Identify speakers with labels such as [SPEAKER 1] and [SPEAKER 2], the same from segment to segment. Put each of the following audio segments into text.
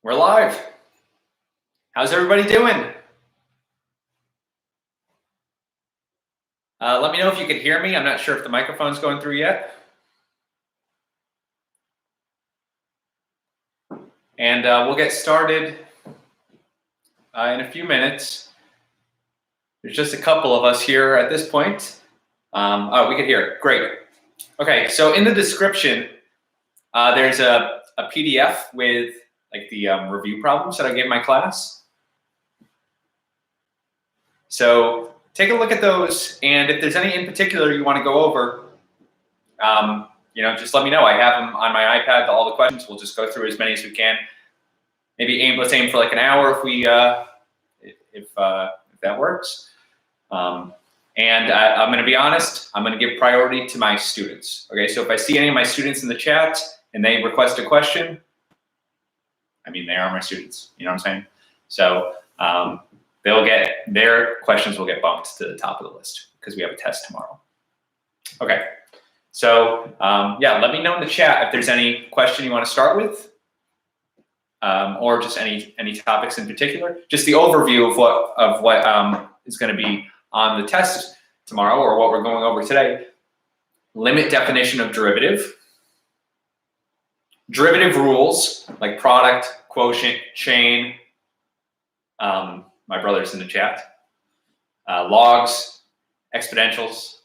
[SPEAKER 1] We're live. How's everybody doing? Let me know if you can hear me. I'm not sure if the microphone's going through yet. And we'll get started in a few minutes. There's just a couple of us here at this point. Oh, we can hear. Great. Okay, so in the description, there's a PDF with like the review problems that I gave my class. So take a look at those, and if there's any in particular you want to go over, just let me know. I have them on my iPad, all the questions. We'll just go through as many as we can. Maybe let's aim for like an hour if we, if that works. And I'm going to be honest. I'm going to give priority to my students. Okay, so if I see any of my students in the chat and they request a question, I mean, they are my students. You know what I'm saying? So they'll get their questions will get bumped to the top of the list because we have a test tomorrow. Okay. So yeah, let me know in the chat if there's any question you want to start with, or just any topics in particular. Just the overview of what is going to be on the test tomorrow, or what we're going over today. Limit definition of derivative. Derivative rules like product, quotient, chain. My brother's in the chat. Logs, exponentials.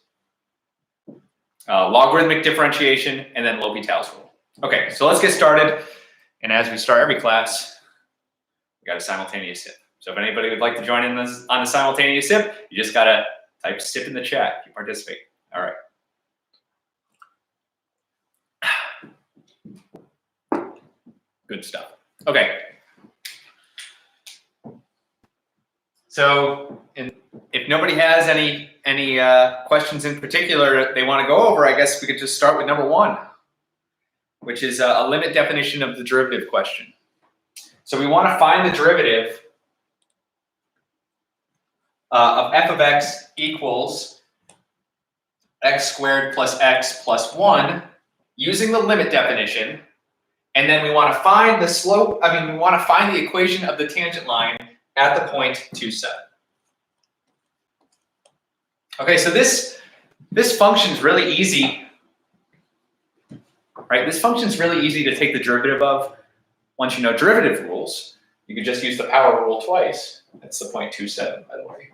[SPEAKER 1] Logarithmic differentiation, and then L'Hopital's rule. Okay, so let's get started. And as we start every class, we got a simultaneous sip. So if anybody would like to join in this, on the simultaneous sip, you just gotta type sip in the chat if you participate. All right. Good stuff. Okay. So if nobody has any questions in particular they want to go over, I guess we could just start with number one, which is a limit definition of the derivative question. So we want to find the derivative of f of x equals x squared plus x plus 1 using the limit definition. And then we want to find the slope, we want to find the equation of the tangent line at the point 2, 7. Okay, so this function is really easy, right? This function is really easy to take the derivative of. Once you know derivative rules, you can just use the power rule twice. That's the 0.27, by the way.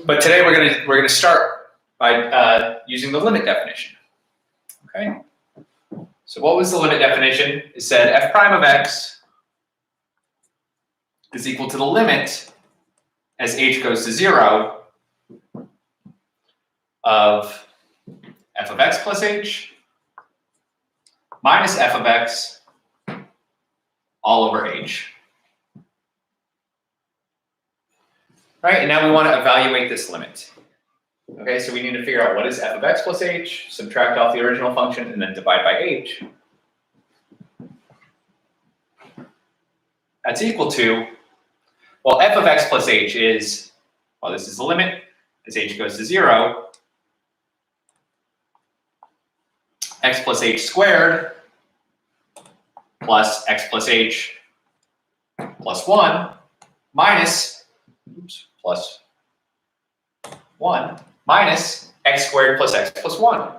[SPEAKER 1] But today we're gonna start by using the limit definition. Okay. So what was the limit definition? It said f prime of x is equal to the limit as h goes to 0 of f of x plus h minus f of x all over h. Right, and now we want to evaluate this limit. Okay, so we need to figure out what is f of x plus h, subtract off the original function, and then divide by h. That's equal to, well, f of x plus h is, well, this is the limit as h goes to 0, x plus h squared plus x plus h plus 1 minus, plus 1 minus x squared plus x plus 1.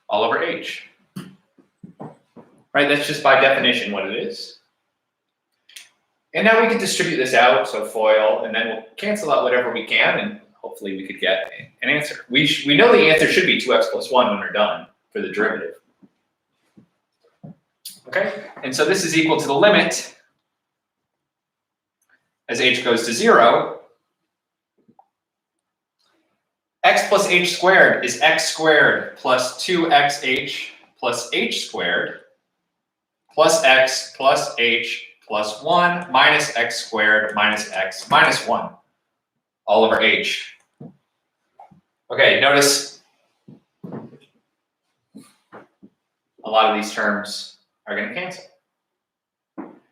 [SPEAKER 1] All over h. Right, that's just by definition what it is. And now we can distribute this out, so FOIL, and then we'll cancel out whatever we can, and hopefully we could get an answer. We know the answer should be 2x plus 1 when we're done for the derivative. Okay, and so this is equal to the limit as h goes to 0. X plus h squared is x squared plus 2xh plus h squared plus x plus h plus 1 minus x squared minus x minus 1 all over h. Okay, notice a lot of these terms are going to cancel.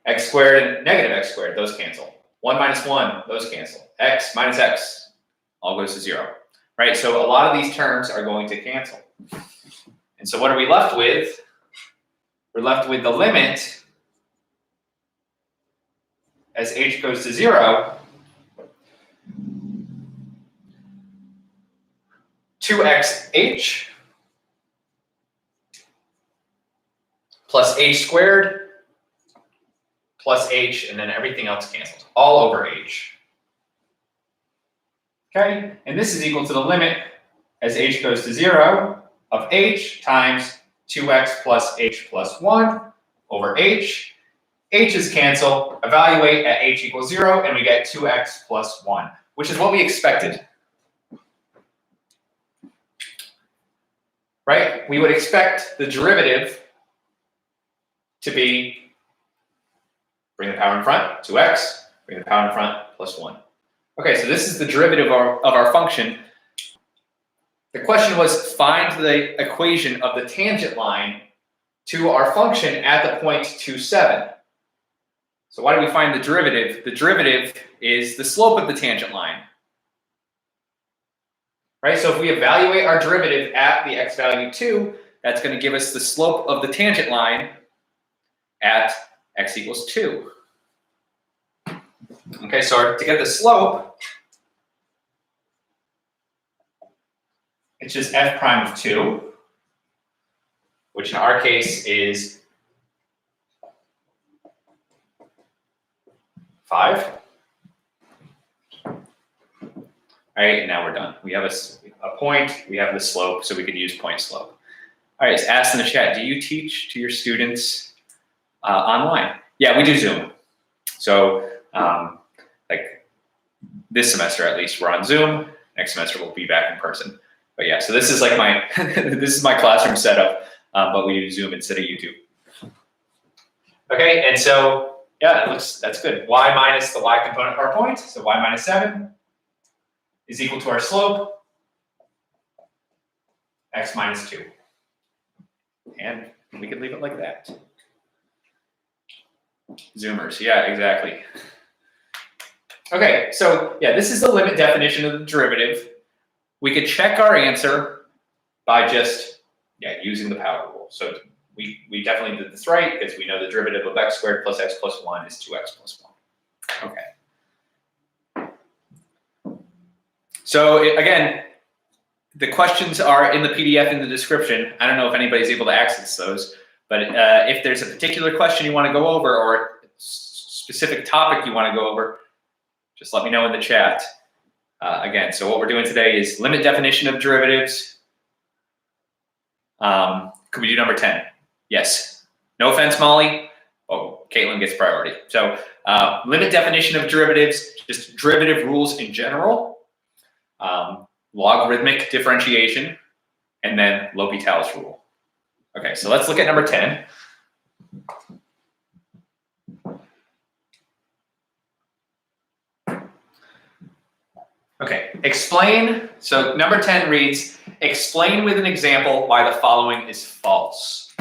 [SPEAKER 1] X squared and negative x squared, those cancel. 1 minus 1, those cancel. X minus x all goes to 0, right? So a lot of these terms are going to cancel. And so what are we left with? We're left with the limit as h goes to 0, 2xh plus h squared plus h, and then everything else cancels, all over h. Okay, and this is equal to the limit as h goes to 0 of h times 2x plus h plus 1 over h. H's cancel, evaluate at h equals 0, and we get 2x plus 1, which is what we expected. Right? We would expect the derivative to be, bring the power in front, 2x, bring the power in front, plus 1. Okay, so this is the derivative of our function. The question was, find the equation of the tangent line to our function at the point 2, 7. So why do we find the derivative? The derivative is the slope of the tangent line. Right, so if we evaluate our derivative at the x value 2, that's going to give us the slope of the tangent line at x equals 2. Okay, so to get the slope, it's just f prime of 2, which in our case is 5. All right, and now we're done. We have a point, we have the slope, so we could use point slope. All right, it's asked in the chat, do you teach to your students online? Yeah, we do Zoom. So like this semester at least, we're on Zoom. Next semester we'll be back in person. But yeah, so this is like my this is my classroom setup, but we do Zoom instead of YouTube. Okay, and so yeah, that's good. Y minus the y component of our point, so y minus 7 is equal to our slope, x minus 2. And we can leave it like that. Zoomers, yeah, exactly. Okay, so yeah, this is the limit definition of the derivative. We could check our answer by just using the power rule. So we definitely did this right because we know the derivative of x squared plus x plus 1 is 2x plus 1. Okay. So again, the questions are in the PDF in the description. I don't know if anybody's able to access those, but if there's a particular question you want to go over or a specific topic you want to go over, just let me know in the chat. Again, so what we're doing today is limit definition of derivatives. Could we do number 10? Yes. No offense, Molly. Oh, Caitlin gets priority. So limit definition of derivatives, just derivative rules in general. Logarithmic differentiation, and then L'Hopital's rule. Okay, so let's look at number 10. Okay, explain. So number 10 reads, explain with an example why the following is false.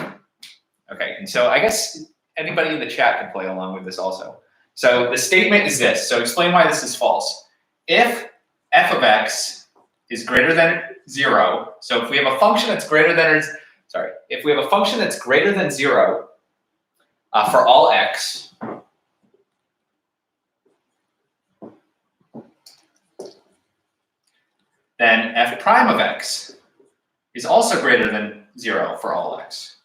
[SPEAKER 1] Okay, and so I guess anybody in the chat can play along with this also. So the statement is this. So explain why this is false. If f of x is greater than 0, so if we have a function that's greater than, if we have a function that's greater than 0 for all x, then f prime of x is also greater than 0 for all x.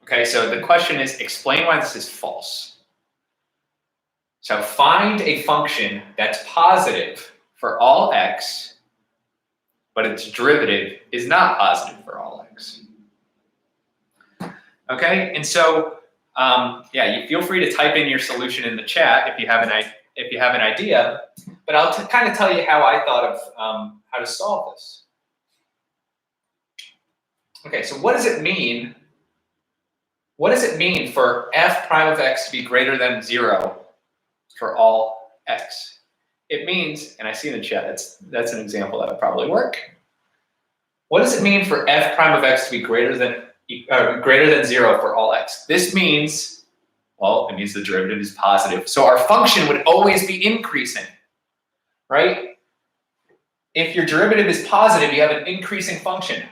[SPEAKER 1] Okay, so the question is, explain why this is false. So find a function that's positive for all x, but its derivative is not positive for all x. Okay, and so yeah, you feel free to type in your solution in the chat if you have an idea, but I'll kind of tell you how I thought of how to solve this. Okay, so what does it mean? What does it mean for f prime of x to be greater than 0 for all x? It means, and I see in the chat, that's an example that would probably work. What does it mean for f prime of x to be greater than 0 for all x? This means Well, it means the derivative is positive. So our function would always be increasing, right? If your derivative is positive, you have an increasing function.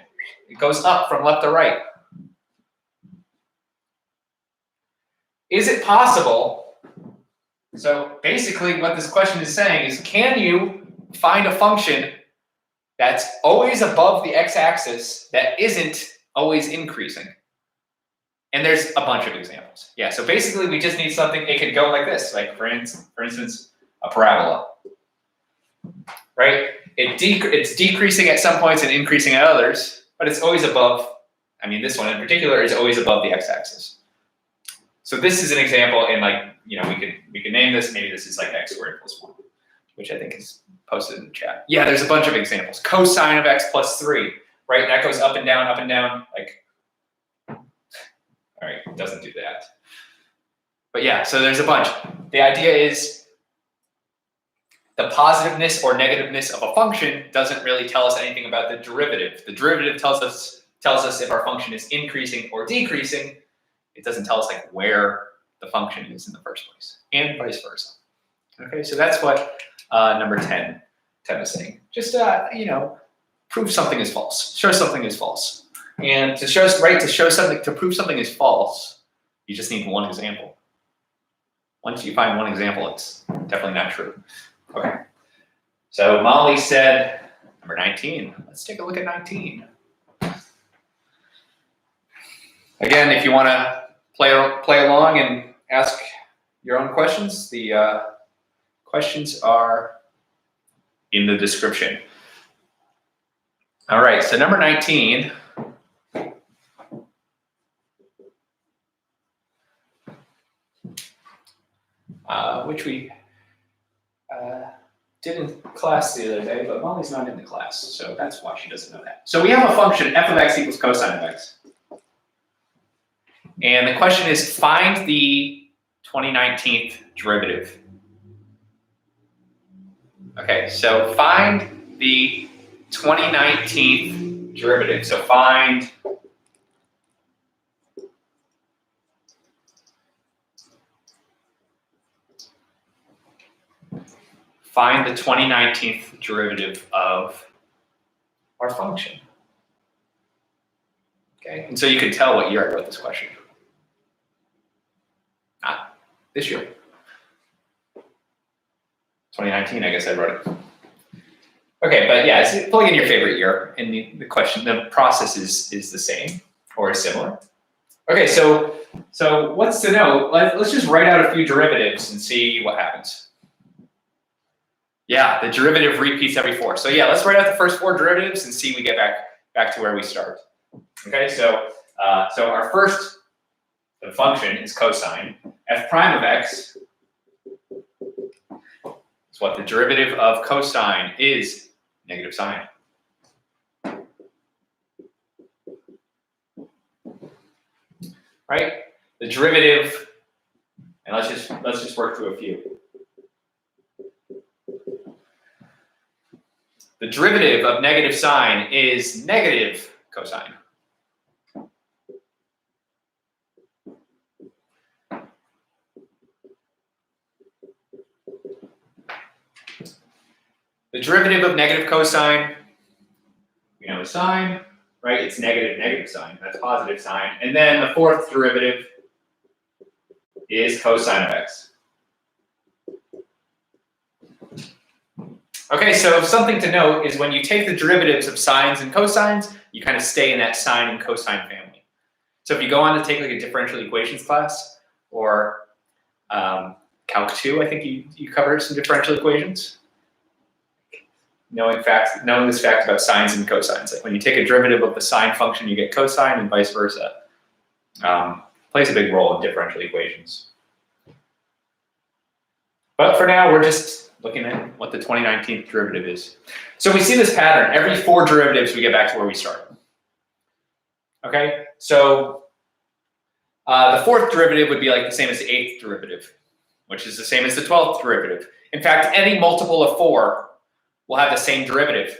[SPEAKER 1] It goes up from left to right. Is it possible? So basically what this question is saying is, can you find a function that's always above the x-axis that isn't always increasing? And there's a bunch of examples. Yeah, so basically we just need something, it could go like this, like for instance, a parabola, right? It's decreasing at some points and increasing at others, but it's always above, I mean, this one in particular is always above the x-axis. So this is an example, and like, you know, we can name this, maybe this is like x squared plus 1, which I think is posted in the chat. Yeah, there's a bunch of examples. Cosine of x plus 3, right? That goes up and down, like, all right, it doesn't do that. But yeah, so there's a bunch. The idea is the positiveness or negativeness of a function doesn't really tell us anything about the derivative. The derivative tells us if our function is increasing or decreasing. It doesn't tell us like where the function is in the first place, and vice versa. Okay, so that's what number 10 is saying. Just you know, prove something is false. Show something is false. And to prove something is false, you just need one example. Once you find one example, it's definitely not true. Okay. So Molly said number 19. Let's take a look at 19. Again, if you want to play along and ask your own questions, the questions are in the description. All right, so number 19. Which we did in class the other day, but Molly's not in the class, so that's why she doesn't know that. So we have a function, f of x equals cosine of x. And the question is, find the 2019th derivative. Okay, so find the 2019th derivative. So find the 2019th derivative of our function. Okay, and so you can tell what year I wrote this question. Not this year. 2019, I guess I wrote it. Okay, but yeah, it's plug in your favorite year, and the process is the same or similar. Okay, so what's to know? Let's just write out a few derivatives and see what happens. Yeah, the derivative repeats every 4. So yeah, let's write out the first 4 derivatives and see we get back to where we start. Okay, so our first function is cosine. F prime of x is what? The derivative of cosine is negative sine. Right? The derivative, and let's just work through a few. The derivative of negative sine is negative cosine. The derivative of negative cosine, we know is sine, right? It's negative sine. That's positive sine. And then the fourth derivative is cosine of x. Okay, so something to note is when you take the derivatives of sines and cosines, you kind of stay in that sine and cosine family. So if you go on to take like a differential equations class or Calc 2, I think you covered some differential equations. Knowing this fact about sines and cosines, like when you take a derivative of the sine function, you get cosine, and vice versa. Plays a big role in differential equations. But for now, we're just looking at what the 2019th derivative is. So we see this pattern. Every 4 derivatives, we get back to where we start. Okay, so the 4th derivative would be like the same as the 8th derivative, which is the same as the 12th derivative. In fact, any multiple of 4 will have the same derivative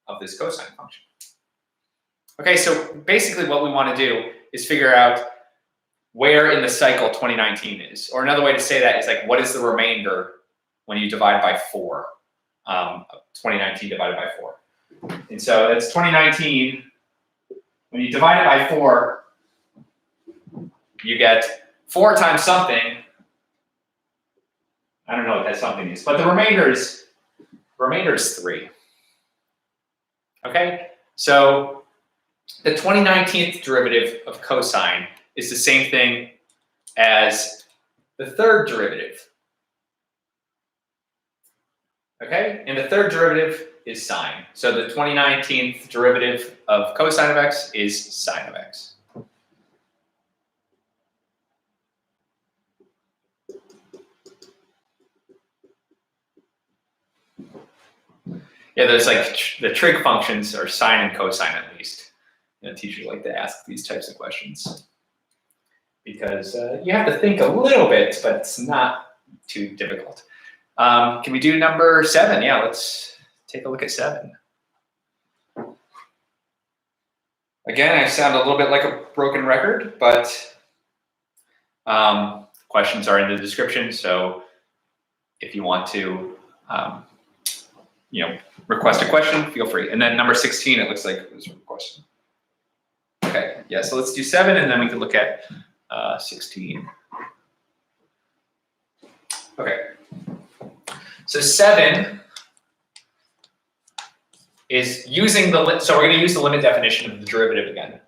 [SPEAKER 1] of this cosine function. Okay, so basically what we want to do is figure out where in the cycle 2019 is. Or another way to say that is like, what is the remainder when you divide by 4? 2019 divided by 4. And so that's 2019. When you divide it by 4, you get 4 times something. I don't know what that something is, but the remainder is 3. Okay, so the 2019th derivative of cosine is the same thing as the third derivative. Okay, and the third derivative is sine. So the 2019th derivative of cosine of x is sine of x. Yeah, there's like the trig functions are sine and cosine at least. You know, teachers like to ask these types of questions because you have to think a little bit, but it's not too difficult. Can we do number 7? Yeah, let's take a look at 7. Again, I sound a little bit like a broken record, but questions are in the description. So if you want to, request a question, feel free. And then number 16, it looks like it was a question. Okay, yeah, so let's do 7, and then we can look at 16. Okay, so 7 is using the, so we're going to use the limit definition of the derivative again.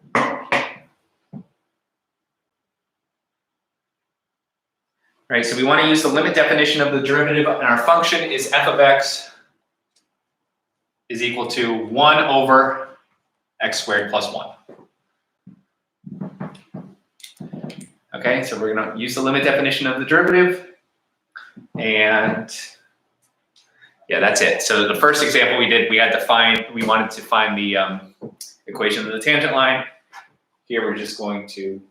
[SPEAKER 1] Right, so we want to use the limit definition of the derivative, and our function is f of x is equal to 1 over x squared plus 1. Okay, so we're going to use the limit definition of the derivative, and yeah, that's it. So the first example we did, we wanted to find the equation of the tangent line. Here we're just going to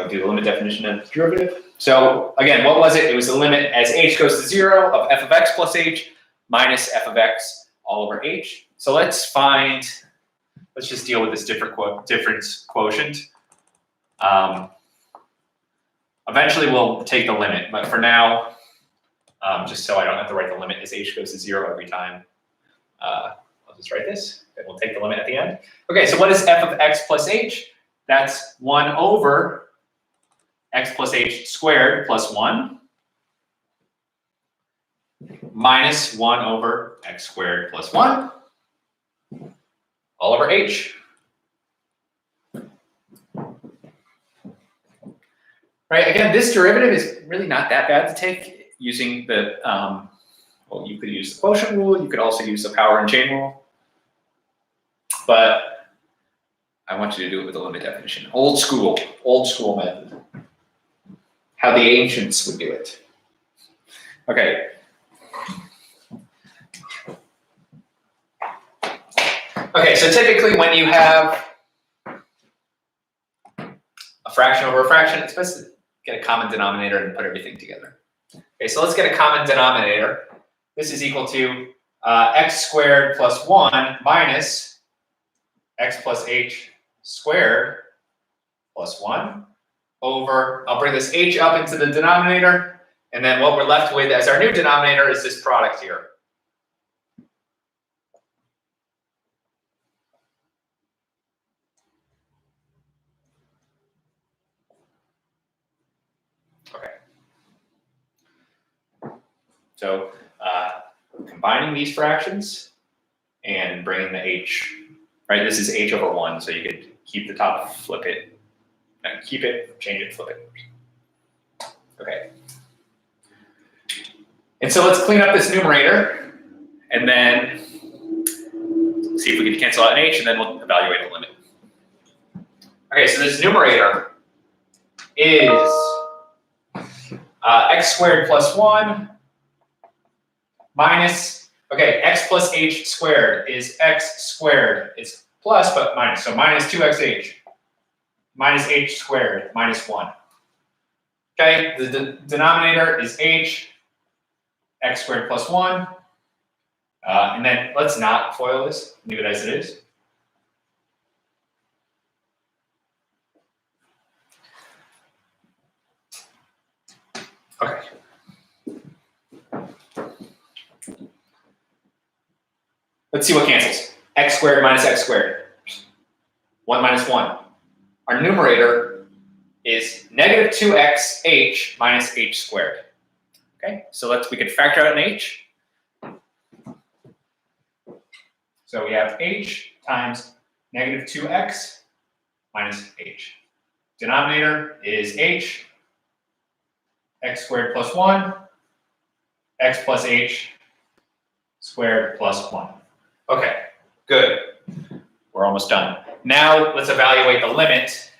[SPEAKER 1] do the limit definition of the derivative. So again, what was it? It was the limit as h goes to 0 of f of x plus h minus f of x all over h. So let's just deal with this difference quotient. Eventually we'll take the limit, but for now, just so I don't have to write the limit as h goes to 0 every time, I'll just write this, and we'll take the limit at the end. Okay, so what is f of x plus h? That's 1 over x plus h squared plus 1 minus 1 over x squared plus 1 all over h. Right, again, this derivative is really not that bad to take using the, well, you could use the quotient rule, you could also use the power and chain rule, but I want you to do it with the limit definition. Old school method. How the ancients would do it. Okay. Okay, so typically when you have a fraction over a fraction, it's best to get a common denominator and put everything together. Okay, so let's get a common denominator. This is equal to x squared plus 1 minus x plus h squared plus 1 over, I'll bring this h up into the denominator, and then what we're left with as our new denominator is this product here. Okay. So combining these fractions and bringing the h, right? This is h over 1, so you could keep the top, flip it, keep it, change it, flip it. Okay. And so let's clean up this numerator, and then see if we can cancel out an h, and then we'll evaluate the limit. Okay, so this numerator is x squared plus 1 minus, okay, x plus h squared is x squared. It's plus, but minus, so minus 2xh minus h squared minus 1. Okay, the denominator is h, x squared plus 1. And then let's not FOIL this, leave it as it is. Okay. Let's see what cancels. X squared minus x squared. 1 minus 1. Our numerator is negative 2xh minus h squared. Okay, so we can factor out an h. So we have h times negative 2x minus h. Denominator is h, x squared plus 1, x plus h squared plus 1. Okay, good. We're almost done. Now let's evaluate the limit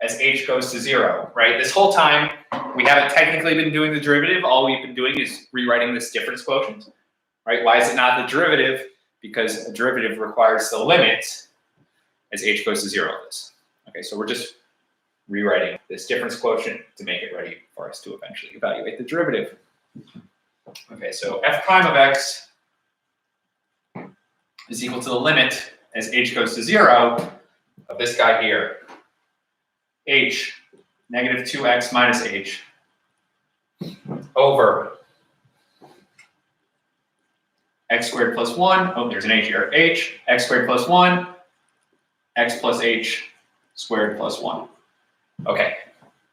[SPEAKER 1] as h goes to 0, right? This whole time, we haven't technically been doing the derivative. All we've been doing is rewriting this difference quotient, right? Why is it not the derivative? Because a derivative requires the limit as h goes to 0 of this. Okay, so we're just rewriting this difference quotient to make it ready for us to eventually evaluate the derivative. Okay, so f prime of x is equal to the limit as h goes to 0 of this guy here, h, negative 2x minus h, over x squared plus 1, oh, there's an h here, h, x squared plus 1, x plus h squared plus 1. Okay,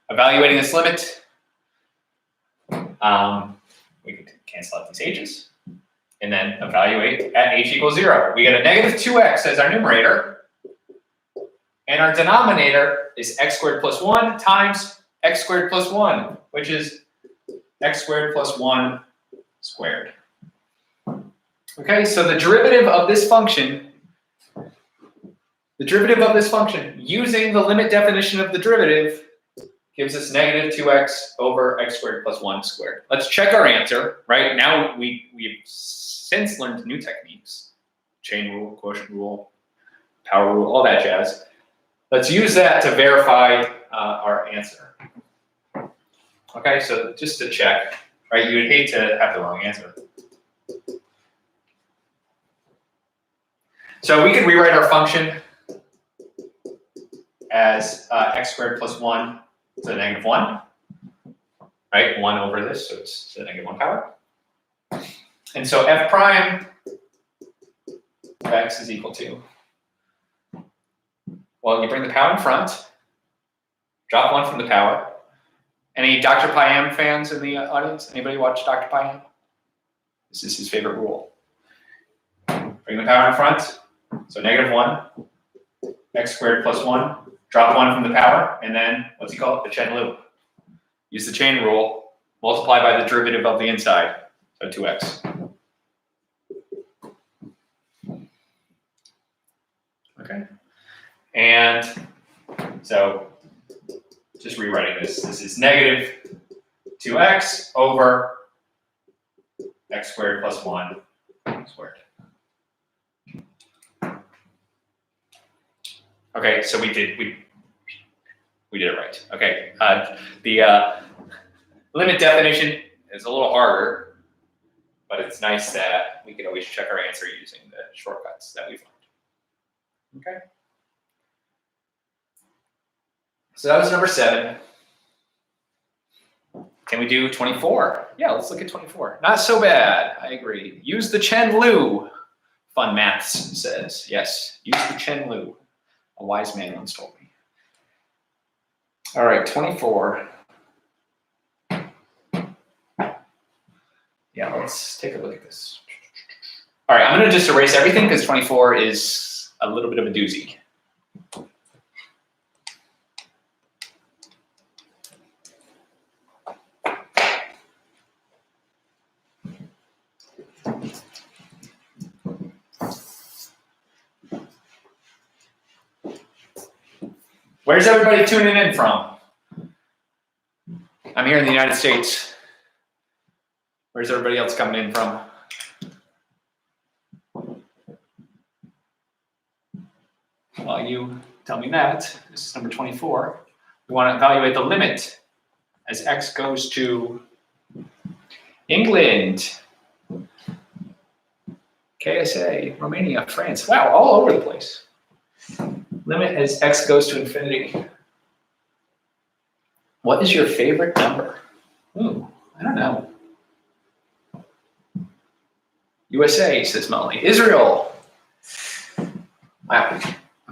[SPEAKER 1] evaluating this limit, we can cancel out these h's, and then evaluate at h equals 0. We get a negative 2x as our numerator, and our denominator is x squared plus 1 times x squared plus 1, which is x squared plus 1 squared. Okay, so the derivative of this function, using the limit definition of the derivative gives us negative 2x over x squared plus 1 squared. Let's check our answer, right? Now we've since learned new techniques, chain rule, quotient rule, power rule, all that jazz. Let's use that to verify our answer. Okay, so just to check, right? You would hate to have the wrong answer. So we could rewrite our function as x squared plus 1 to the negative 1, right? 1 over this, so it's the negative 1 power. And so f prime of x is equal to, well, you bring the power in front, drop 1 from the power. Any Dr. Payam fans in the audience? Anybody watch Dr. Payam? This is his favorite rule. Bring the power in front, so negative 1, x squared plus 1, drop 1 from the power, and then, what's he call it? The chain loop. Use the chain rule, multiply by the derivative of the inside, so 2x. Okay, and so just rewriting this. This is negative 2x over x squared plus 1 squared. Okay, so we did it right. Okay, the limit definition is a little harder, but it's nice that we can always check our answer using the shortcuts that we've learned. Okay. So that was number 7. Can we do 24? Yeah, let's look at 24. Not so bad, I agree. Use the Chen-Lu, Fun Maths says. Yes, use the Chen-Lu. A wise man once told me. All right, 24. Yeah, let's take a look at this. All right, I'm going to just erase everything because 24 is a little bit of a doozy. Where's everybody tuning in from? I'm here in the United States. Where's everybody else coming in from? While you tell me that, this is number 24. We want to evaluate the limit as x goes to England, KSA, Romania, France. Wow, all over the place. Limit as x goes to infinity. What is your favorite number? Ooh, I don't know. USA, says Molly. Israel. Wow,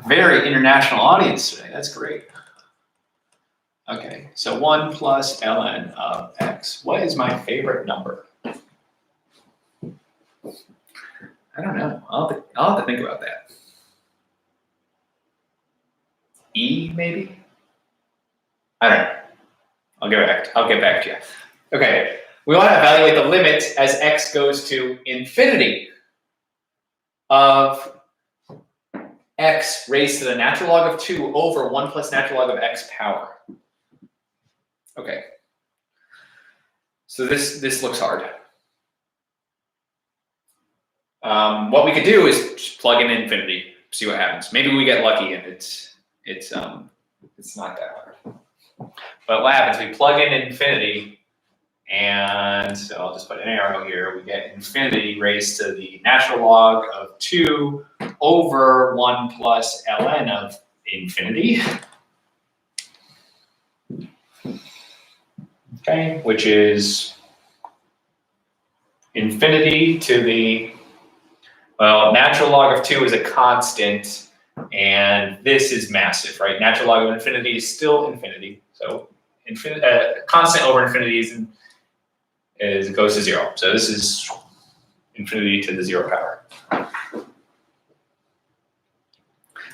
[SPEAKER 1] very international audience today. That's great. Okay, so 1 plus ln of x. What is my favorite number? I don't know. I'll have to think about that. E, maybe? I don't know. I'll get back to you. Okay, we want to evaluate the limit as x goes to infinity of x raised to the natural log of 2 over 1 plus natural log of x power. Okay. So this looks hard. What we could do is just plug in infinity, see what happens. Maybe we get lucky and it's not that hard. But what happens? We plug in infinity, and so I'll just put an arrow here. We get infinity raised to the natural log of 2 over 1 plus ln of infinity. Okay, which is infinity to the, well, natural log of 2 is a constant, and this is massive, right? Natural log of infinity is still infinity. So constant over infinity it goes to 0. So this is infinity to the 0 power.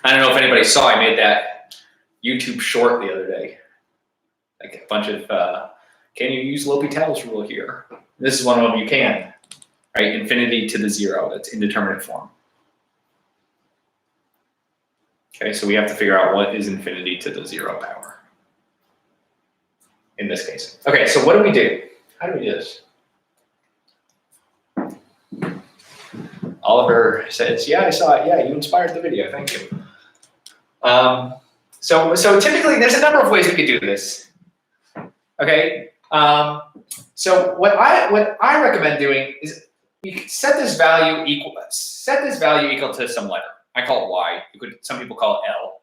[SPEAKER 1] I don't know if anybody saw, I made that YouTube short the other day. Like a bunch of, can you use L'Hopital's rule here? This is one of them you can, right? Infinity to the 0, that's indeterminate form. Okay, so we have to figure out what is infinity to the 0 power in this case. Okay, so what do we do? How do we do this? Oliver says, yeah, I saw it. Yeah, you inspired the video. Thank you. So typically, there's a number of ways we could do this. Okay. So what I recommend doing is we could set this value equal to some letter. I call it y. Some people call it L.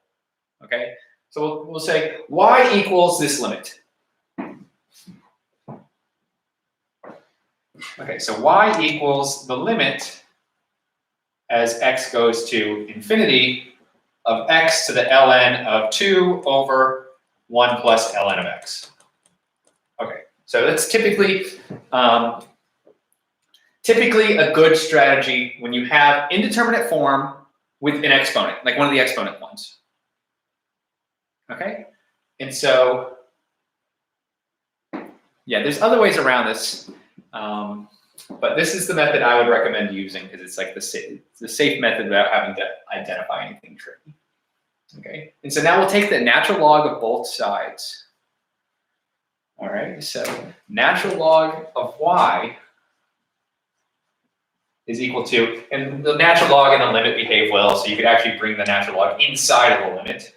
[SPEAKER 1] Okay. So we'll say y equals this limit. Okay. So y equals the limit as x goes to infinity of x to the ln of 2 over 1 plus ln of x. Okay, so that's typically a good strategy when you have indeterminate form with an exponent, like one of the exponent ones. Okay, and so yeah, there's other ways around this, but this is the method I would recommend using because it's like the safe method without having to identify anything tricky. Okay, and so now we'll take the natural log of both sides. All right, so natural log of y is equal to, and the natural log and the limit behave well, so you could actually bring the natural log inside of the limit.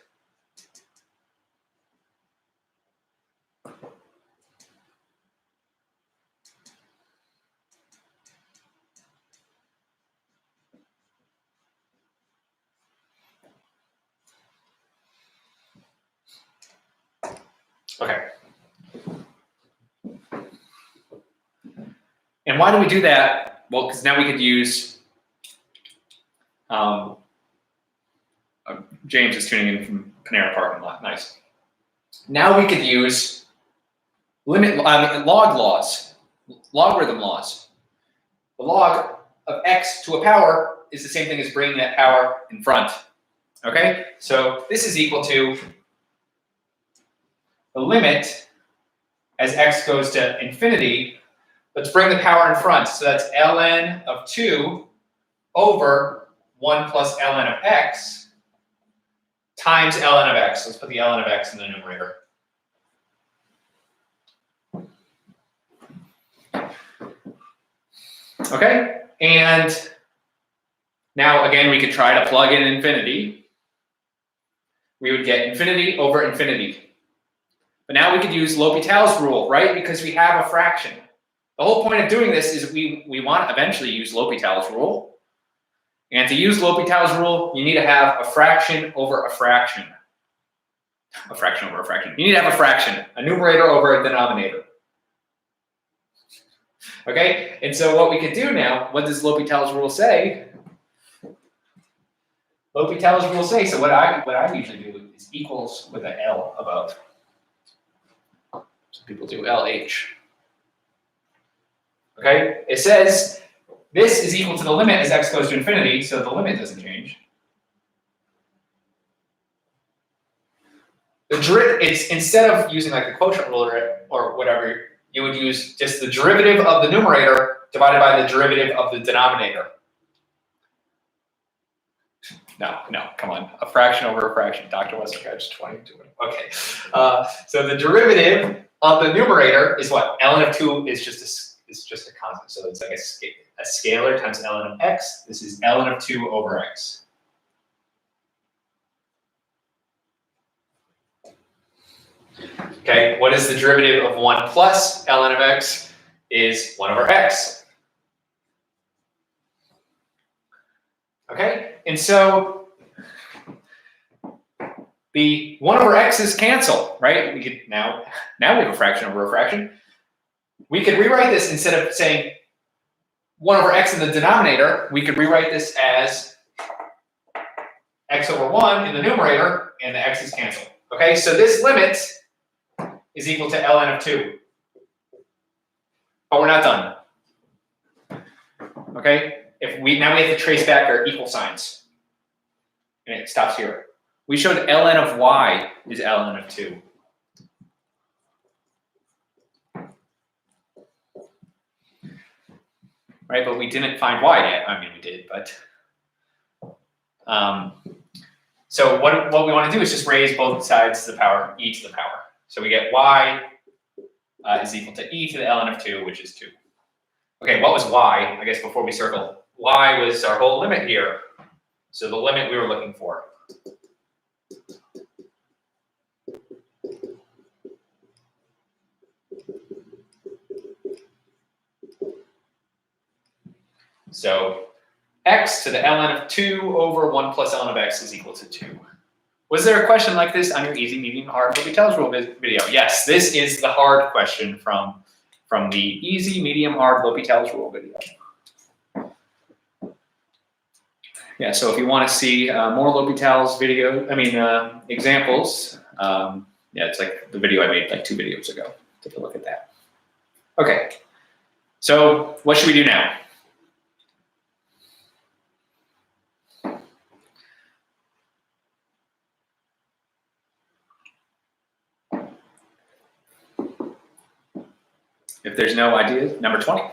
[SPEAKER 1] Okay. And why do we do that? Well, because now we could use, James is tuning in from Panera parking lot, nice. Now we could use log laws, logarithm laws. The log of x to a power is the same thing as bringing that power in front, okay? So this is equal to the limit as x goes to infinity. Let's bring the power in front. So that's ln of 2 over 1 plus ln of x times ln of x. Let's put the ln of x in the numerator. Okay, and now again, we could try to plug in infinity. We would get infinity over infinity. But now we could use L'Hopital's rule, right? Because we have a fraction. The whole point of doing this is we want to eventually use L'Hopital's rule. And to use L'Hopital's rule, you need to have a fraction over a fraction A fraction over a fraction. You need to have a fraction, a numerator over a denominator. Okay, and so what we could do now, what does L'Hopital's rule say? L'Hopital's rule say, so what I usually do is equals with an L above. Some people do LH. Okay, it says this is equal to the limit as x goes to infinity, so the limit doesn't change. It's instead of using like the quotient rule or whatever, you would use just the derivative of the numerator divided by the derivative of the denominator. No, come on. A fraction over a fraction. Dr. Westergaard's 20. Okay. So the derivative of the numerator is what? Ln of 2 is just a constant. So it's like a scalar times ln of x. This is ln of 2 over x. Okay, what is the derivative of 1 plus ln of x? Is 1 over x. Okay, and so the 1 over x's cancel, right? We could now we have a fraction over a fraction. We could rewrite this instead of saying 1 over x in the denominator, we could rewrite this as x over 1 in the numerator, and the x's cancel. Okay, so this limit is equal to ln of 2. But we're not done. Okay? Now we have to trace back our equal signs. And it stops here. We showed ln of y is ln of 2. Right, but we didn't find y yet. I mean, we did, but so what we want to do is just raise both sides to the power e to the power. So we get y is equal to e to the ln of 2, which is 2. Okay, what was y? I guess before we circle, y was our whole limit here. So the limit we were looking for. So x to the ln of 2 over 1 plus ln of x is equal to 2. Was there a question like this on your easy, medium, hard L'Hopital's rule video? Yes, this is the hard question from the easy, medium, hard L'Hopital's rule video. Yeah, so if you want to see more L'Hopital's examples, yeah, it's like the video I made like 2 videos ago. Take a look at that. Okay, so what should we do now? If there's no ideas, number 20.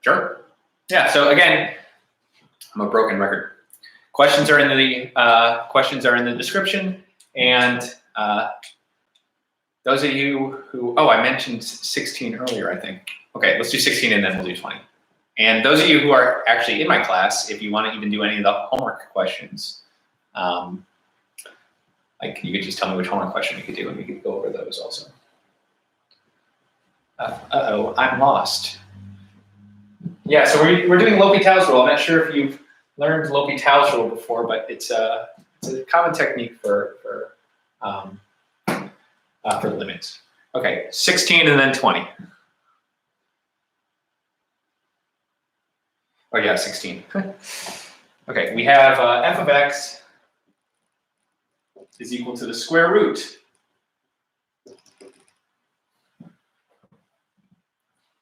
[SPEAKER 1] Sure. Yeah, so again, I'm a broken record. Questions are in the description, and those of you who, I mentioned 16 earlier, I think. Okay, let's do 16 and then we'll do 20. And those of you who are actually in my class, if you want to even do any of the homework questions, like you could just tell me which homework question we could do and we could go over those also. Uh-oh, I'm lost. Yeah, so we're doing L'Hopital's rule. I'm not sure if you've learned L'Hopital's rule before, but it's a common technique for limits. Okay, 16 and then 20. Oh yeah, 16. Okay, we have f of x is equal to the square root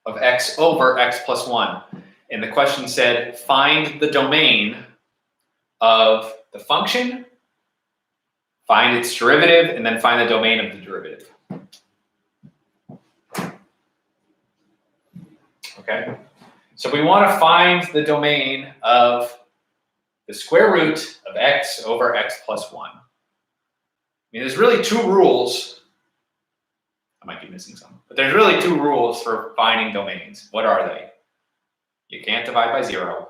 [SPEAKER 1] of x over x plus 1. And the question said, find the domain of the function, find its derivative, and then find the domain of the derivative. Okay, so we want to find the domain of the square root of x over x plus 1. I mean, there's really 2 rules. I might be missing some, but there's really 2 rules for finding domains. What are they? You can't divide by 0,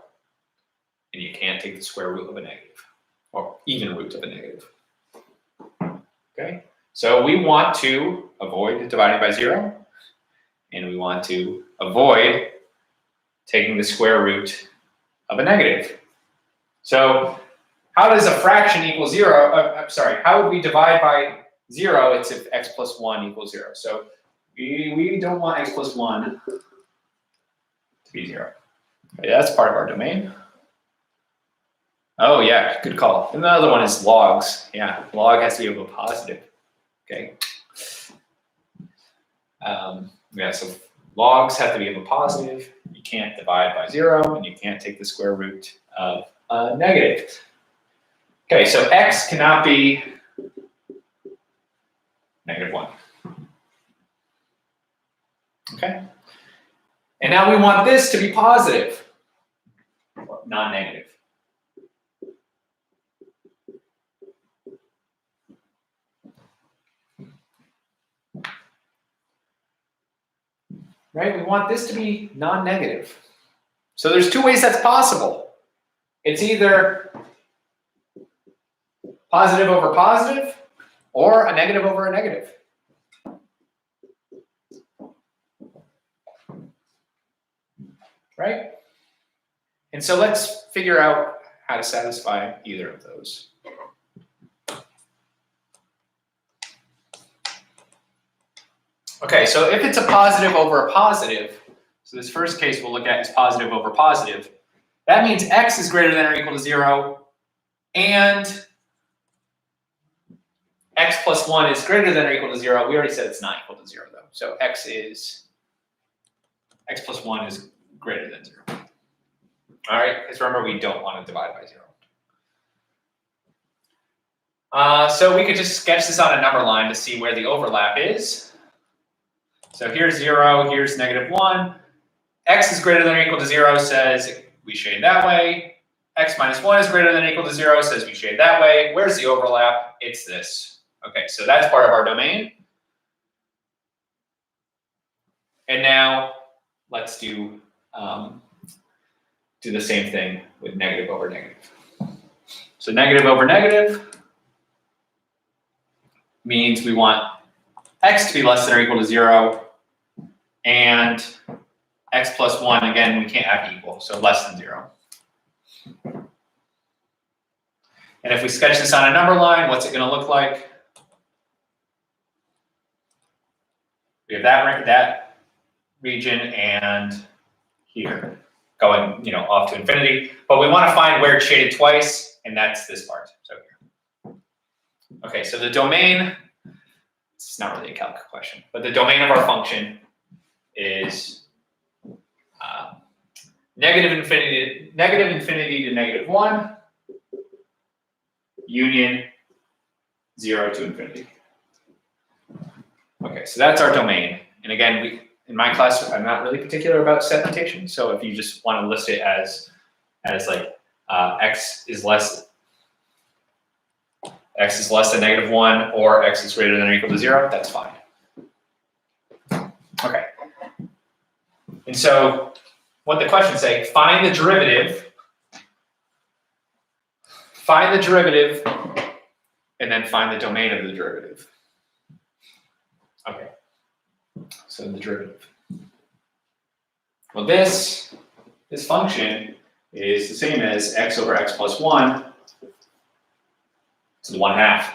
[SPEAKER 1] and you can't take the square root of a negative, or even root of a negative. Okay, so we want to avoid dividing by 0, and we want to avoid taking the square root of a negative. So how does a fraction equal 0? How would we divide by 0, it's if x plus 1 equals 0. So we don't want x plus 1 to be 0. Okay, that's part of our domain. Oh yeah, good call. And the other one is logs. Yeah, log has to be of a positive. Okay. Yeah, so logs have to be of a positive. You can't divide by 0, and you can't take the square root of a negative. Okay, so x cannot be -1. Okay. And now we want this to be positive, or non-negative. Right? We want this to be non-negative. So there's two ways that's possible. It's either positive over positive or a negative over a negative. Right? And so let's figure out how to satisfy either of those. Okay, so if it's a positive over a positive, so this first case we'll look at is positive over positive, that means x is greater than or equal to 0, and x plus 1 is greater than or equal to 0. We already said it's not equal to 0, though. So x plus 1 is greater than 0. All right, because remember, we don't want to divide by 0. So we could just sketch this on a number line to see where the overlap is. So here's 0, here's -1. X is greater than or equal to 0 says we shade that way. X minus 1 is greater than or equal to 0 says we shade that way. Where's the overlap? It's this. Okay, so that's part of our domain. And now let's do the same thing with negative over negative. So negative over negative means we want x to be less than or equal to 0, and x plus 1, again, we can't have equal, so less than 0. And if we sketch this on a number line, what's it going to look like? We have that region and here going, off to infinity. But we want to find where it's shaded twice, and that's this part. So here. Okay, so the domain, it's not really a calc question, but the domain of our function is negative infinity to -1, union 0 to infinity. Okay, so that's our domain. And again, in my class, I'm not really particular about set notation. So if you just want to list it as like x is less than -1 or x is greater than or equal to 0, that's fine. Okay. And so what the questions say, find the derivative, and then find the domain of the derivative. Okay. So the derivative. Well, this function is the same as x over x plus 1 to the 1/2.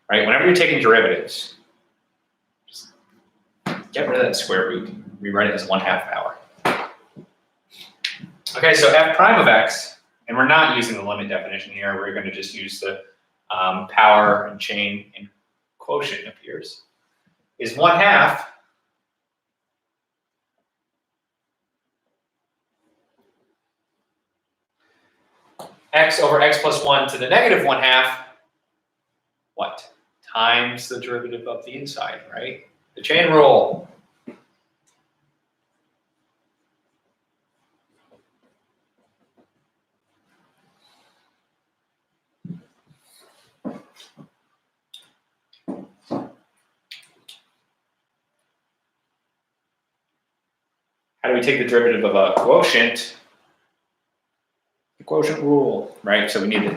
[SPEAKER 1] Right? Whenever you're taking derivatives, just get rid of that square root. Rewrite it as 1/2 power. Okay, so f prime of x, and we're not using the limit definition here. We're going to just use the power and chain and quotient appears, is 1/2 x over x plus 1 to the -1/2, what? Times the derivative of the inside, right? The chain rule. How do we take the derivative of a quotient? The quotient rule, right? So we need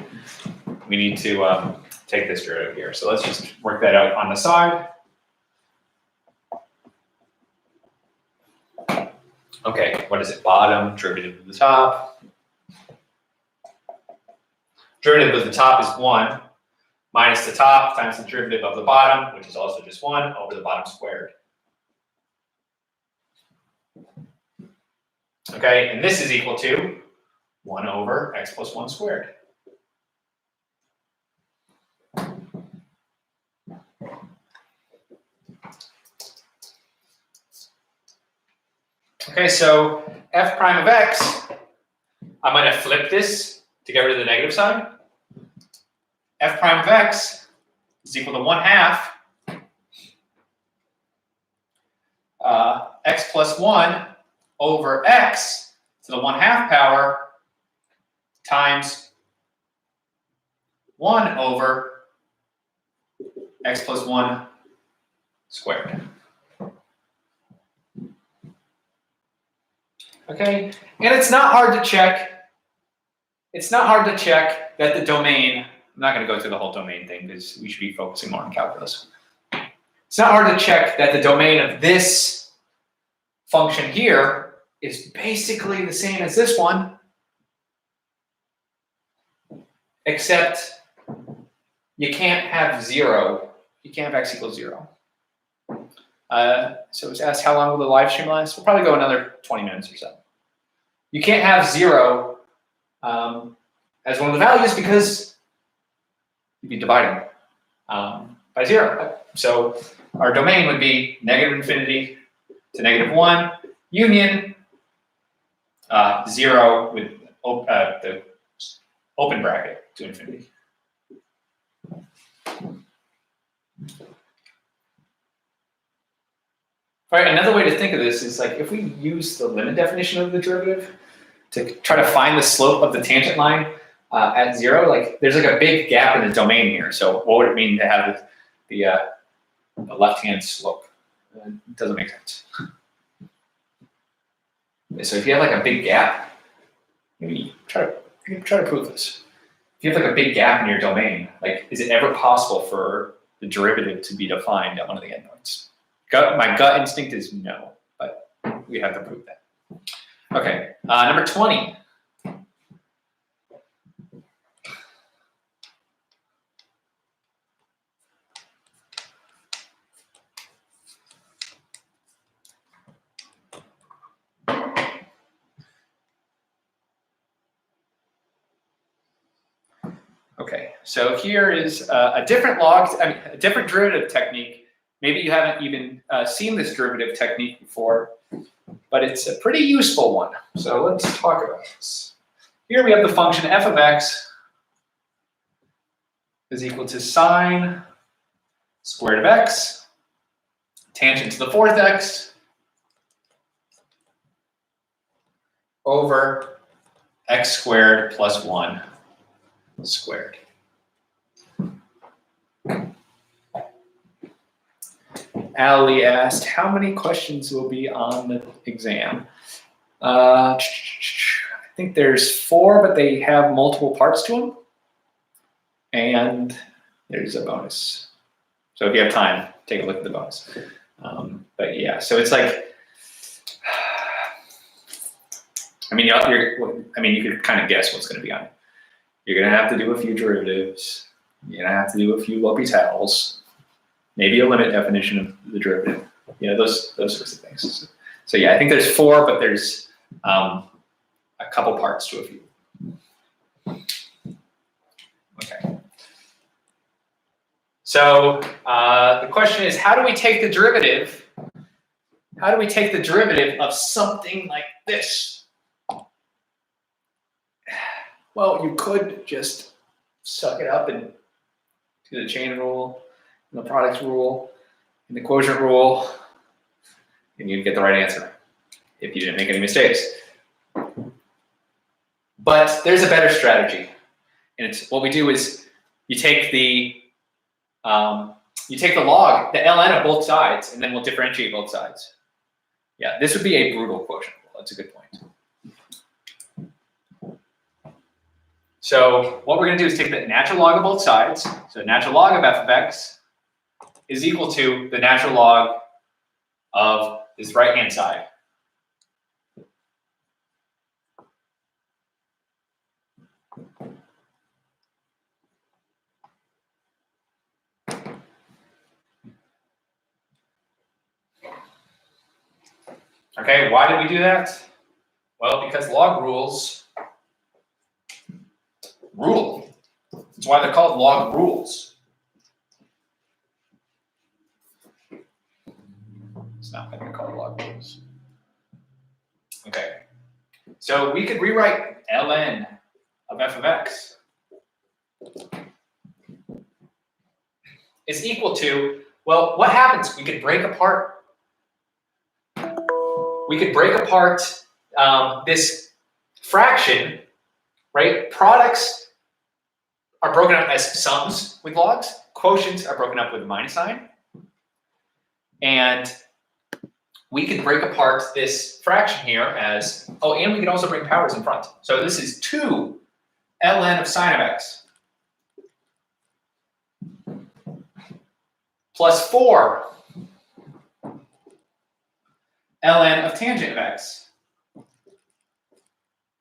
[SPEAKER 1] to take this derivative here. So let's just work that out on the side. Okay, what is it? Bottom, derivative of the top. Derivative of the top is 1. minus the top times the derivative of the bottom, which is also just 1 over the bottom squared. Okay, and this is equal to 1 over x plus 1 squared. Okay, so f prime of x, I'm going to flip this to get rid of the negative sign. F prime of x is equal to 1/2 x plus 1 over x to the 1/2 power times 1 over x plus 1 squared. Okay, and it's not hard to check. It's not hard to check that the domain, I'm not going to go through the whole domain thing because we should be focusing more on calculus. It's not hard to check that the domain of this function here is basically the same as this one, except you can't have 0. You can't have x equals 0. So it's asked how long will the live stream last? We'll probably go another 20 minutes or so. You can't have 0 as one of the values because you'd be dividing by 0. So our domain would be -infinity to -1, union 0 with the open bracket to infinity. All right, another way to think of this is like if we use the limit definition of the derivative to try to find the slope of the tangent line at 0, like there's like a big gap in the domain here. So what would it mean to have the left-hand slope? It doesn't make sense. So if you have like a big gap, maybe try to prove this. If you have like a big gap in your domain, like is it ever possible for the derivative to be defined at one of the endpoints? My gut instinct is no, but we have to prove that. Okay, number 20. Okay, so here is a different a different derivative technique. Maybe you haven't even seen this derivative technique before, but it's a pretty useful one. So let's talk about this. Here we have the function f of x is equal to sine squared of x, tangent to the 4th x, over x squared plus 1 squared. Ali asked, how many questions will be on the exam? I think there's 4, but they have multiple parts to them. And there's a bonus. So if you have time, take a look at the bonus. But yeah, so it's like, I mean, you could kind of guess what's going to be on it. You're going to have to do a few derivatives. You're going to have to do a few L'Hopital's. Maybe a limit definition of the derivative. You know, those sorts of things. So yeah, I think there's 4, but there's a couple parts to a few. Okay. So the question is, how do we take the derivative? How do we take the derivative of something like this? Well, you could just suck it up and do the chain rule, and the products rule, and the quotient rule, and you'd get the right answer if you didn't make any mistakes. But there's a better strategy, and it's what we do is you take the log, the ln of both sides, and then we'll differentiate both sides. Yeah, this would be a brutal quotient rule. That's a good point. So what we're going to do is take the natural log of both sides. So natural log of f of x is equal to the natural log of this right-hand side. Okay, why did we do that? Well, because log rules rule. That's why they're called log rules. It's not going to be called log rules. Okay, so we could rewrite ln of f of x is equal to, well, what happens? We could break apart. We could break apart this fraction, right? Products are broken up as sums with logs. Quotients are broken up with a minus sign. And we could break apart this fraction here as, oh, and we could also bring powers in front. So this is 2 ln of sine of x plus 4 ln of tangent of x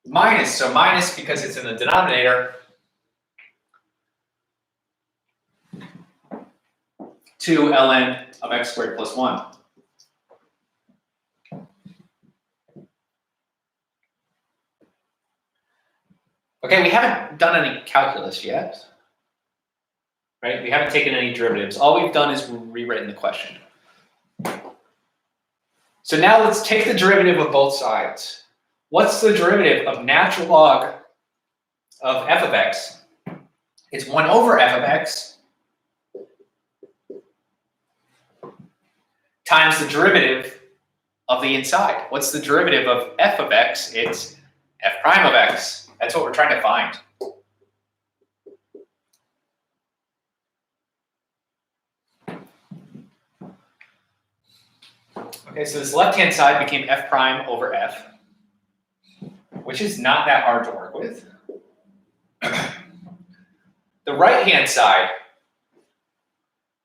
[SPEAKER 1] minus, so minus because it's in the denominator, 2 ln of x squared plus 1. Okay, we haven't done any calculus yet, right? We haven't taken any derivatives. All we've done is rewritten the question. So now let's take the derivative of both sides. What's the derivative of natural log of f of x? It's 1 over f of x times the derivative of the inside. What's the derivative of f of x? It's f prime of x. That's what we're trying to find. Okay, so this left-hand side became f prime over f, which is not that hard to work with. The right-hand side,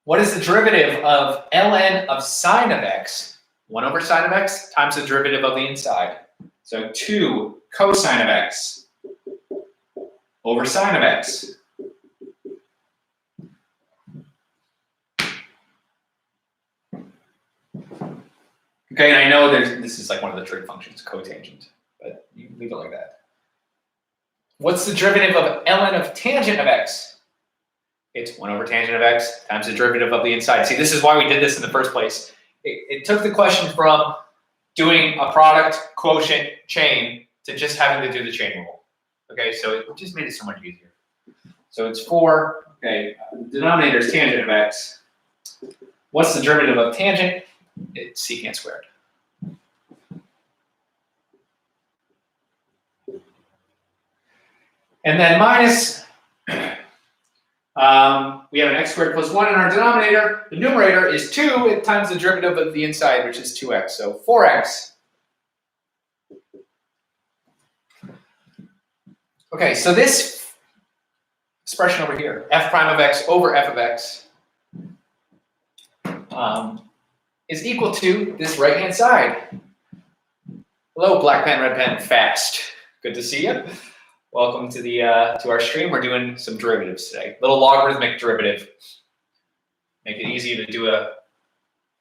[SPEAKER 1] what is the derivative of ln of sine of x? 1 over sine of x times the derivative of the inside. So 2 cosine of x over sine of x. Okay, and I know this is like one of the trig functions, cotangent, but you can leave it like that. What's the derivative of ln of tangent of x? It's 1 over tangent of x times the derivative of the inside. See, this is why we did this in the first place. It took the question from doing a product, quotient, chain to just having to do the chain rule. Okay, so it just made it so much easier. So it's 4, okay, the denominator is tangent of x. What's the derivative of tangent? It's secant squared. And then minus, we have an x squared plus 1 in our denominator. The numerator is 2 times the derivative of the inside, which is 2x, so 4x. Okay, so this expression over here, f prime of x over f of x, is equal to this right-hand side. Hello, black pen, red pen, fast. Good to see you. Welcome to the to our stream. We're doing some derivatives today. Little logarithmic derivative. Make it easy to do a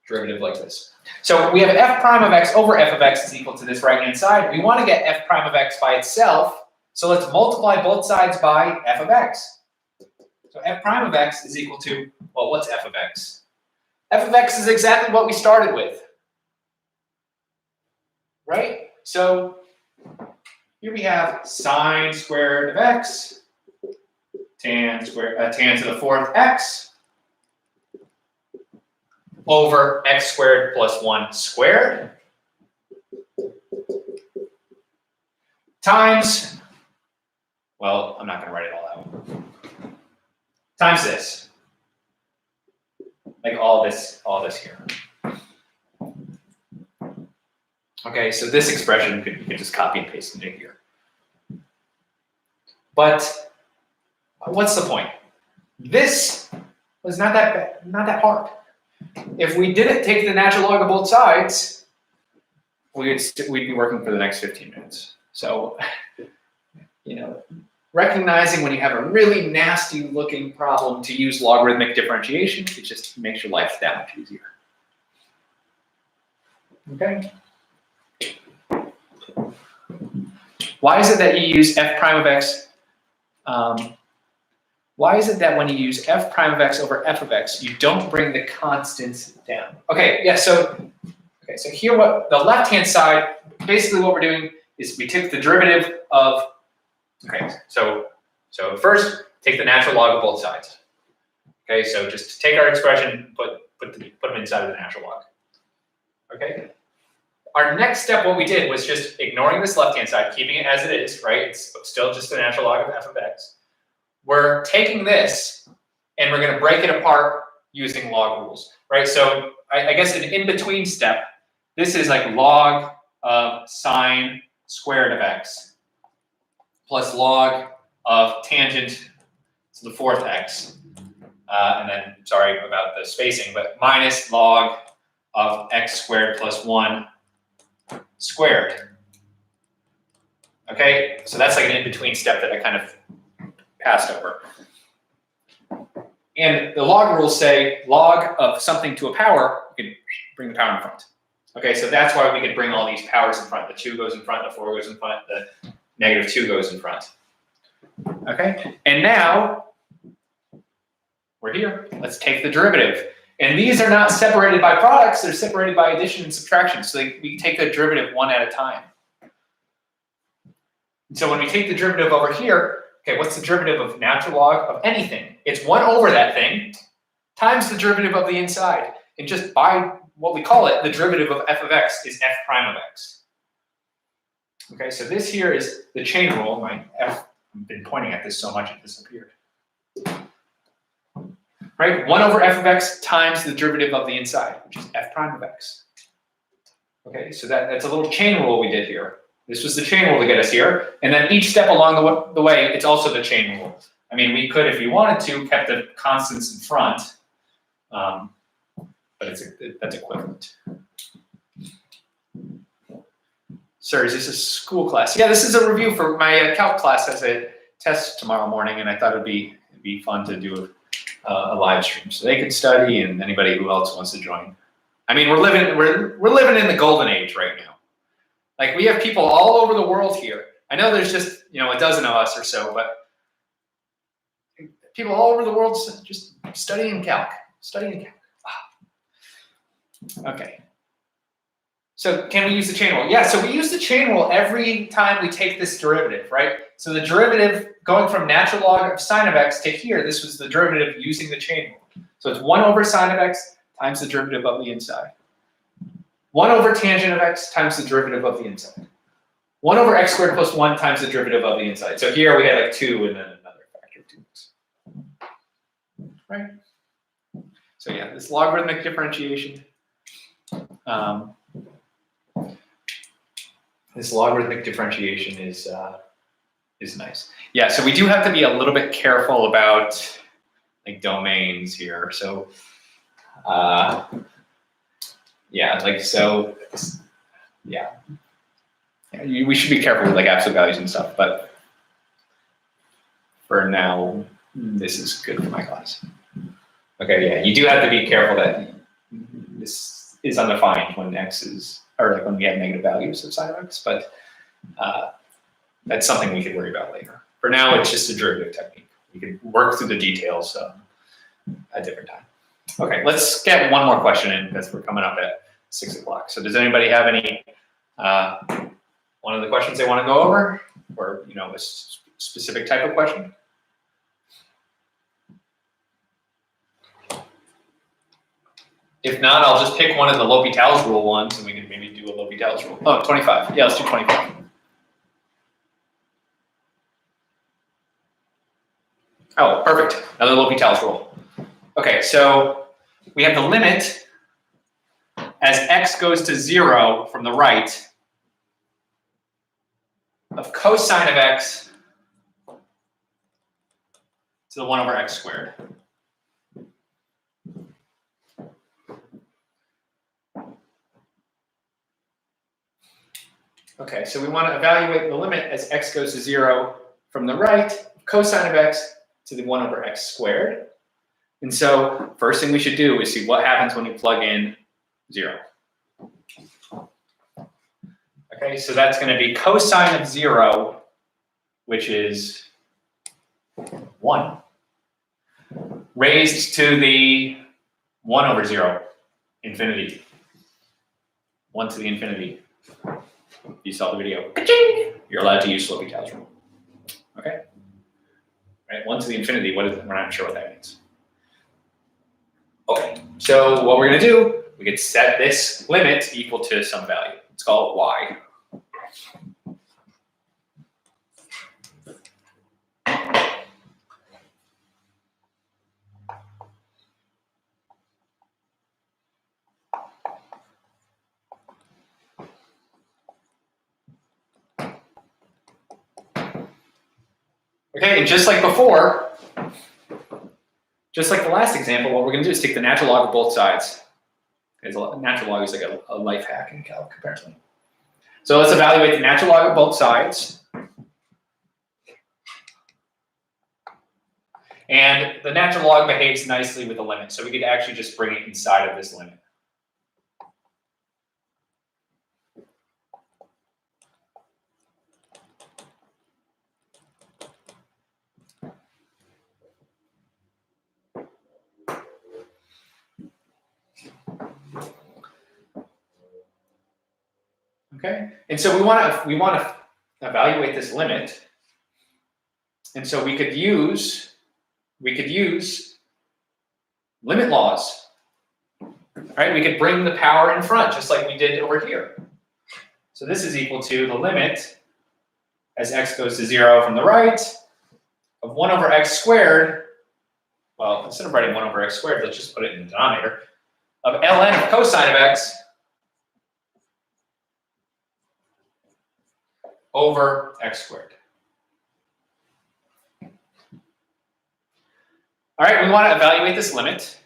[SPEAKER 1] derivative like this. So we have f prime of x over f of x is equal to this right-hand side. We want to get f prime of x by itself. So let's multiply both sides by f of x. So f prime of x is equal to, well, what's f of x? F of x is exactly what we started with, right? So here we have sine squared of x, tan to the 4th x, over x squared plus 1 squared, times, well, I'm not going to write it all out, times this. Like all this here. Okay, so this expression you can just copy and paste into here. But what's the point? This was not that hard. If we didn't take the natural log of both sides, we'd be working for the next 15 minutes. So, you know, recognizing when you have a really nasty looking problem to use logarithmic differentiation, it just makes your life that much easier. Okay? Why is it that you use f prime of x? Why is it that when you use f prime of x over f of x, you don't bring the constants down? Okay, yeah, so here what the left-hand side, basically what we're doing is we took the derivative of, so first take the natural log of both sides. Okay, so just take our expression, put them inside of the natural log. Okay. Our next step, what we did was just ignoring this left-hand side, keeping it as it is, right? It's still just the natural log of f of x. We're taking this and we're going to break it apart using log rules, right? So I guess an in-between step, this is like log of sine squared of x plus log of tangent to the fourth x. And then, sorry about the spacing, but minus log of x squared plus 1 squared. Okay, so that's like an in-between step that I kind of passed over. And the log rules say log of something to a power, you can bring the power in front. Okay, so that's why we can bring all these powers in front. The 2 goes in front, the 4 goes in front, the -2 goes in front. Okay, and now we're here. Let's take the derivative. And these are not separated by products, they're separated by addition and subtraction. So we take the derivative one at a time. And so when we take the derivative over here, okay, what's the derivative of natural log of anything? It's 1 over that thing times the derivative of the inside. And just by what we call it, the derivative of f of x is f prime of x. Okay, so this here is the chain rule. I've been pointing at this so much it disappeared. Right, 1 over f of x times the derivative of the inside, which is f prime of x. Okay, so that's a little chain rule we did here. This was the chain rule to get us here. And then each step along the way, it's also the chain rule. I mean, we could, if you wanted to, kept the constants in front, but that's equivalent. Sir, is this a school class? Yeah, this is a review for my Calc class as a test tomorrow morning, and I thought it'd be fun to do a live stream so they could study and anybody who else wants to join. I mean, we're living in the golden age right now. Like, we have people all over the world here. I know there's just, a dozen of us or so, but people all over the world just studying Calc. Wow. Okay. So can we use the chain rule? Yeah, so we use the chain rule every time we take this derivative, right? So the derivative going from natural log of sine of x to here, this was the derivative using the chain rule. So it's 1 over sine of x times the derivative of the inside. 1 over tangent of x times the derivative of the inside. 1 over x squared plus 1 times the derivative of the inside. So here we had like 2 and then another factor of 2x. Right? So yeah, this logarithmic differentiation. This logarithmic differentiation is nice. Yeah, so we do have to be a little bit careful about like domains here. So we should be careful with like absolute values and stuff, but for now, this is good for my class. Okay, yeah, you do have to be careful that this is undefined when x is, or like when we have negative values of sine of x, but that's something we could worry about later. For now, it's just a derivative technique. We can work through the details at a different time. Okay, let's get one more question in because we're coming up at 6 o'clock. So does anybody have any, one of the questions they want to go over, or a specific type of question? If not, I'll just pick one of the L'Hopital's rule ones and we can maybe do a L'Hopital's rule. Oh, 25. Yeah, let's do 25. Oh, perfect. Another L'Hopital's rule. Okay, so we have the limit as x goes to 0 from the right of cosine of x to the 1 over x squared. Okay, so we want to evaluate the limit as x goes to 0 from the right, cosine of x to the 1 over x squared. And so first thing we should do is see what happens when we plug in 0. Okay, so that's going to be cosine of 0, which is 1, raised to the 1 over 0, infinity. 1 to the infinity. You saw the video. Ka-ching! You're allowed to use L'Hopital's rule. Okay? Right, 1 to the infinity, what is it? We're not sure what that means. Okay, so what we're going to do, we could set this limit equal to some value. Let's call it y. Okay, and just like before, just like the last example, what we're going to do is take the natural log of both sides. Natural log is like a life hack in Calc, apparently. So let's evaluate the natural log of both sides. And the natural log behaves nicely with the limit, so we could actually just bring it inside of this limit. Okay, and so we want to evaluate this limit, and so we could use limit laws. Right? We could bring the power in front, just like we did over here. So this is equal to the limit as x goes to 0 from the right of 1 over x squared. Well, instead of writing 1 over x squared, let's just put it in the denominator of ln of cosine of x over x squared. All right, we want to evaluate this limit.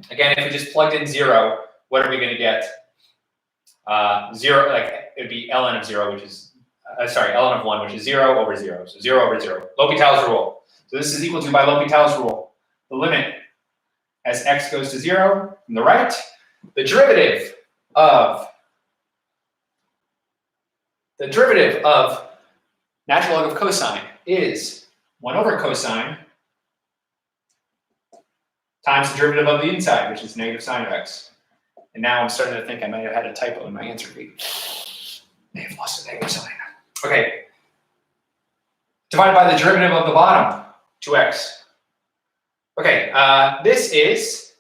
[SPEAKER 1] Again, if we just plugged in 0, what are we going to get? 0, like it'd be ln of 0, which is, ln of 1, which is 0 over 0. So 0 over 0. L'Hopital's rule. So this is equal to, by L'Hopital's rule, the limit as x goes to 0 from the right, the derivative of natural log of cosine is 1 over cosine times the derivative of the inside, which is negative sine of x. And now I'm starting to think I might have had a typo in my answer sheet. I have lost a negative sign. Okay. Divided by the derivative of the bottom, 2x. Okay, this is,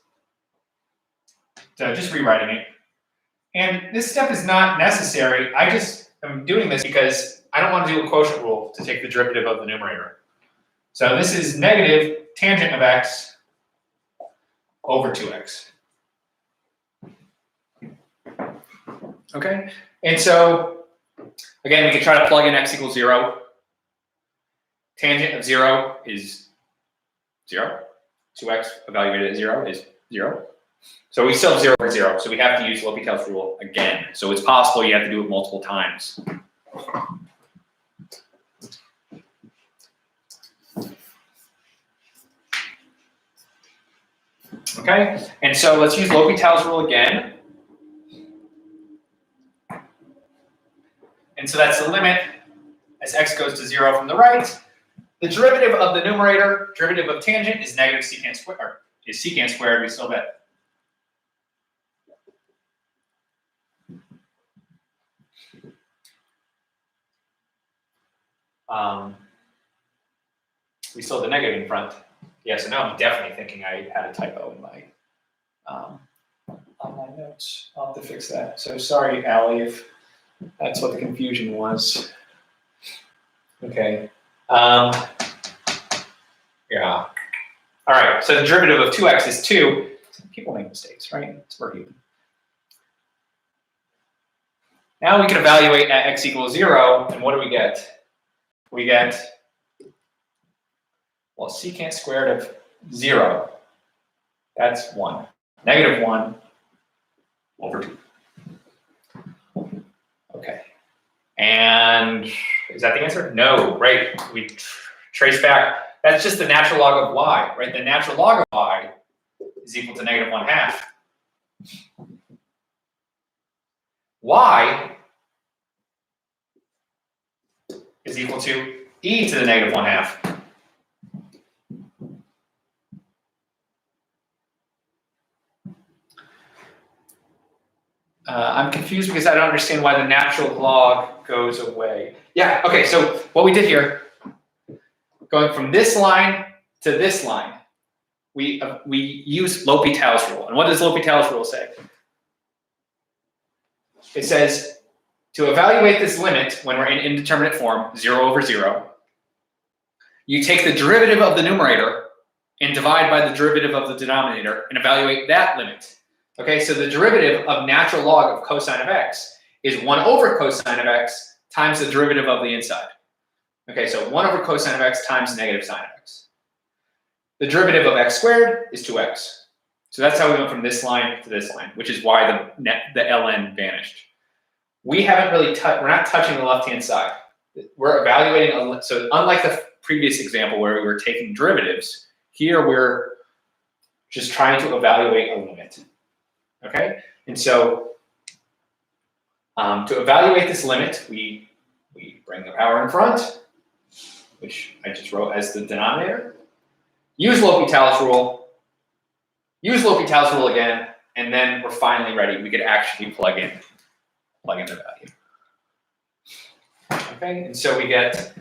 [SPEAKER 1] so just rewriting it. And this step is not necessary. I just am doing this because I don't want to do a quotient rule to take the derivative of the numerator. So this is negative tangent of x over 2x. Okay, and so again, we can try to plug in x equals 0. Tangent of 0 is 0. 2x evaluated at 0 is 0. So we still have 0 over 0. So we have to use L'Hopital's rule again. So it's possible you have to do it multiple times. Okay, and so let's use L'Hopital's rule again. And so that's the limit as x goes to 0 from the right. The derivative of the numerator, derivative of tangent, is negative secant squared, or is secant squared, we still bet. We still have the negative in front. Yeah, so now I'm definitely thinking I had a typo in my on my notes. I'll have to fix that. So sorry, Allie, if that's what the confusion was. Okay. Yeah. All right, so the derivative of 2x is 2. People make mistakes, right? It's we're human. Now we can evaluate at x equals 0, and what do we get? We get, well, secant squared of 0. That's 1. Negative 1 over 2. Okay. And is that the answer? No, right? We trace back. That's just the natural log of y, right? The natural log of y is equal to negative 1/2. 1/2. Y, equal to e to the negative 1/2. I'm confused because I don't understand why the natural log goes away. Yeah, okay, so what we did here, going from this line to this line, we use L'Hopital's rule. And what does L'Hopital's rule say? It says to evaluate this limit when we're in indeterminate form, 0 over 0, you take the derivative of the numerator and divide by the derivative of the denominator and evaluate that limit. Okay, so the derivative of natural log of cosine of x is 1 over cosine of x times the derivative of the inside. Okay, so 1 over cosine of x times negative sine of x. The derivative of x squared is 2x. So that's how we went from this line to this line, which is why the ln vanished. We haven't really we're not touching the left-hand side. We're evaluating, so unlike the previous example where we were taking derivatives, here we're just trying to evaluate a limit. Okay, and so to evaluate this limit, we bring the power in front, which I just wrote as the denominator. Use L'Hopital's rule. Use L'Hopital's rule again, and then we're finally ready. We could actually plug in the value. Okay, and so we get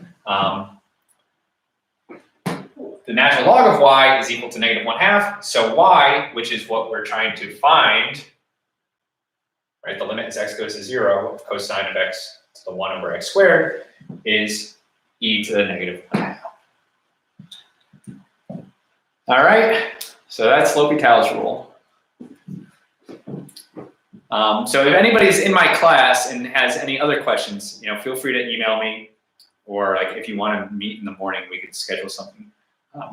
[SPEAKER 1] the natural log of y is equal to negative 1/2. So y, which is what we're trying to find, right? The limit as x goes to 0 of cosine of x to the 1 over x squared is e to the negative 1/2. All right, so that's L'Hopital's rule. So if anybody's in my class and has any other questions, feel free to email me, or like if you want to meet in the morning, we could schedule something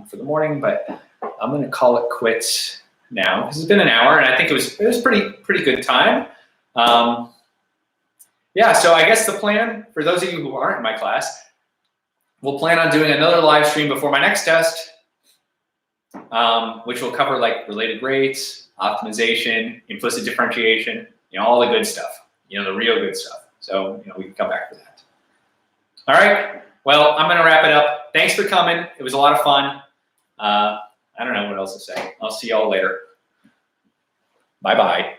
[SPEAKER 1] for the morning. But I'm going to call it quits now because it's been an hour, and I think it was pretty good time. Yeah, so I guess the plan for those of you who aren't in my class, we'll plan on doing another live stream before my next test, which will cover like related rates, optimization, implicit differentiation, all the good stuff, the real good stuff. So, we can come back to that. All right. Well, I'm going to wrap it up. Thanks for coming. It was a lot of fun. I don't know what else to say. I'll see y'all later. Bye-bye.